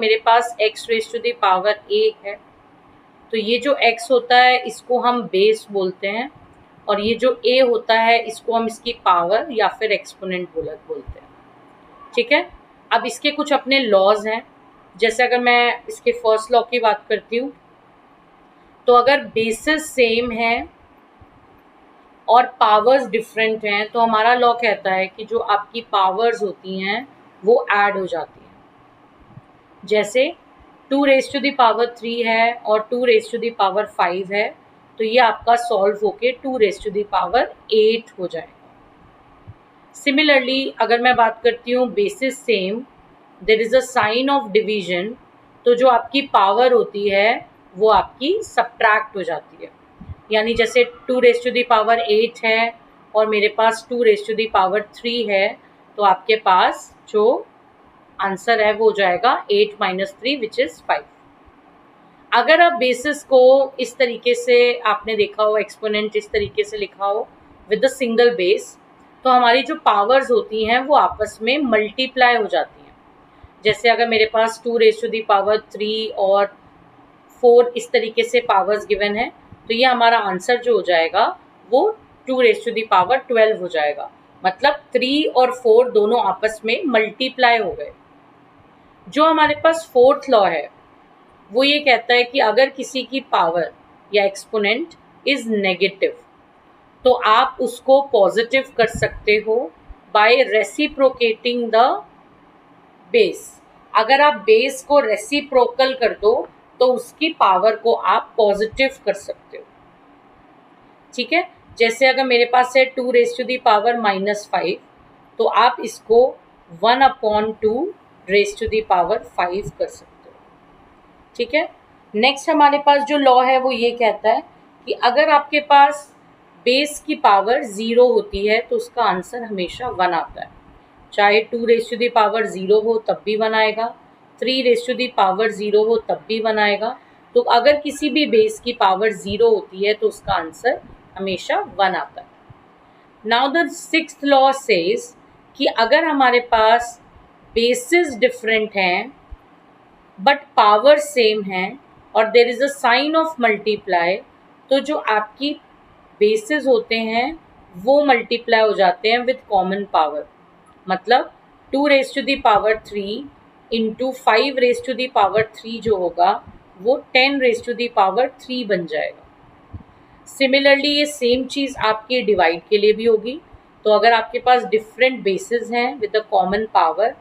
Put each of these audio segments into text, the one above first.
मेरे पास x raise to the power a है, तो ये जो x होता है इसको हम बेस बोलते हैं, और ये जो a होता है इसको हम इसकी पावर या फिर एक्सपोनेंट बोलते हैं। ठीक है, अब इसके कुछ अपने लॉज हैं। जैसे अगर मैं इसके फर्स्ट लॉ की बात करती हूँ, तो अगर बेसिस सेम है और पावर्स डिफरेंट हैं, तो हमारा लॉ कहता है कि जो आपकी पावर्स होती हैं वो ऐड हो जाती हैं। जैसे 2 रेज टू द पावर 3 है और 2 रेज टू द पावर 5 है, तो ये आपका सॉल्व होके 2 रेज टू द पावर 8 हो जाएगा। सिमिलरली अगर मैं बात करती हूँ basis same, there is a sign of division, तो जो आपकी पावर होती है वो आपकी सब्ट्रैक्ट हो जाती है। यानी जैसे 2 रेज टू द पावर 8 है और मेरे पास 2 रेज टू द पावर 3 है, तो आपके पास जो आंसर है वो हो जाएगा 8 माइनस 3 विच इज़ 5। अगर आप बेसिस को इस तरीके से आपने देखा हो, एक्सपोनेंट इस तरीके से लिखा हो विद अ सिंगल बेस, तो हमारी जो पावर्स होती हैं वो आपस में मल्टीप्लाई हो जाती हैं। जैसे अगर मेरे पास 2 रेज टू द पावर 3 और 4 इस तरीके से पावर्स गिवन है, तो ये हमारा आंसर जो हो जाएगा वो 2 रेज टू द पावर 12 हो जाएगा। मतलब 3 और 4 दोनों आपस में मल्टीप्लाई हो गए। जो हमारे पास फोर्थ लॉ है वो ये कहता है कि अगर किसी की पावर या एक्सपोनेंट इज नेगेटिव, तो आप उसको पॉजिटिव कर सकते हो बाय रेसिप्रोकेटिंग द बेस। अगर आप बेस को रेसिप्रोकल कर दो तो उसकी पावर को आप पॉजिटिव कर सकते हो। ठीक है, जैसे अगर मेरे पास है 2 रेज टू द पावर -5, तो आप इसको 1/2 रेज टू द पावर 5 कर सकते हो। ठीक है, नेक्स्ट हमारे पास जो लॉ है वो ये कहता है कि अगर आपके पास बेस की पावर 0 होती है तो उसका आंसर हमेशा 1 आता है। चाहे 2 रेज टू द पावर 0 हो तब भी 1 आएगा, 3 रेज टू द पावर 0 हो तब भी 1 आएगा। तो अगर किसी भी बेस की पावर 0 होती है तो उसका आंसर हमेशा 1 आता है। Now the sixth law says कि अगर हमारे पास बेसिस डिफरेंट हैं बट पावर सेम है और there is a sign of multiply, तो जो आपकी बेसिस होते हैं वो मल्टीप्लाई हो जाते हैं विद कॉमन पावर। मतलब 2 raise to the power 3 into 5 raise to the power 3 जो होगा वो 10 रेज टू द पावर 3 बन जाएगा। सिमिलरली ये सेम चीज़ आपके डिवाइड के लिए भी होगी। तो अगर आपके पास डिफरेंट बेसिस हैं with a common power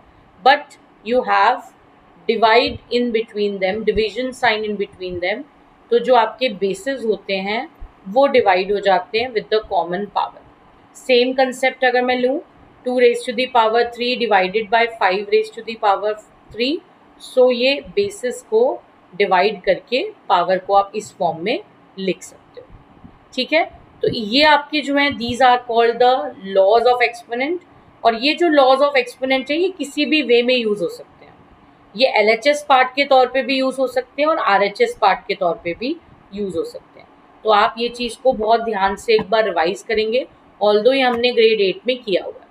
but you have divide in between them, division sign in between them, तो जो आपके बेसिस होते हैं वो डिवाइड हो जाते हैं with the common power. Same concept अगर मैं लूँ 2 raise to the power 3 divided by 5 raise to the power 3, so ये बेसिस को डिवाइड करके पावर को आप इस फॉर्म में लिख सकते हो। ठीक है, तो ये आपके जो हैं these are called the laws of exponent. और ये जो लॉज ऑफ एक्सपोनेंट है ये किसी भी वे में यूज़ हो सकते हैं। ये LHS पार्ट के तौर पे भी यूज़ हो सकते हैं और RHS पार्ट के तौर पे भी यूज़ हो सकते हैं। तो आप ये चीज़ को बहुत ध्यान से एक बार रिवाइज करेंगे, ऑल्दो ये हमने ग्रेड 8 में किया हुआ है।